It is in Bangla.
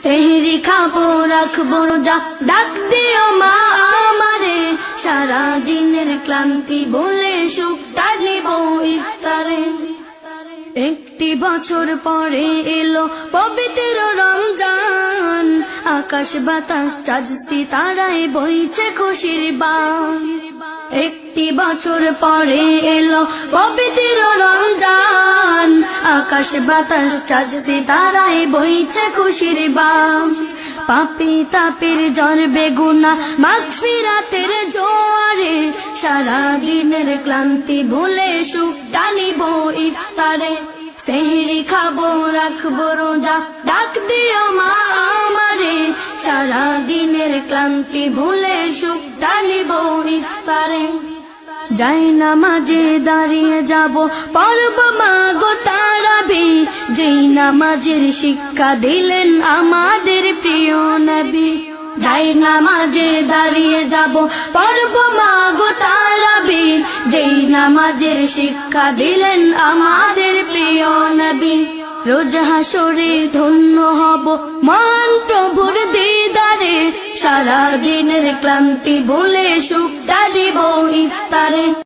সেহরি খাবো রাখবো রোজা, ডাক দিও মা আমারে, সারা দিনের ক্লান্তি বলে সুখটা নিব ইফতারে। একটি বছর পরে এলো পবিত্র রমজান, আকাশ বাতাস চাঁদ সিতারায় বইছে খুশির বান। একটি বছর পরে এলো পবিত্র রমজান, আকাশ বাতাস চাঁদ সিতারায় বইছে খুশির বান। পাপী তাপের ঝরবে গুনাহ মাগফিরাতের জোয়ারে, সারা দিনের ক্লান্তি ভুলে সুখটা নিব ইফতারে। সেহরি খাবো রাখবো রোজা, ডাক দিও মা আমারে, সারা দিনের ক্লান্তি ভুলে সুখটা নিব ইফতারে। যাই নামাজে দাঁড়িয়ে যাব পড়ব মা গো তারাবি, যেই নামাজের শিক্ষা দিলেন আমাদের প্রিয় নবী। যাই নামাজে দাঁড়িয়ে যাব পড়ব মা গো তারাবি, যেই নামাজের শিক্ষা দিলেন আমাদের প্রিয় নবী। রোজ হাসরে ধন্য হব মহান প্রভুর দিদারে, সারা দিনের ক্লান্তি ভুলে সুখটা দিব ইফতারে।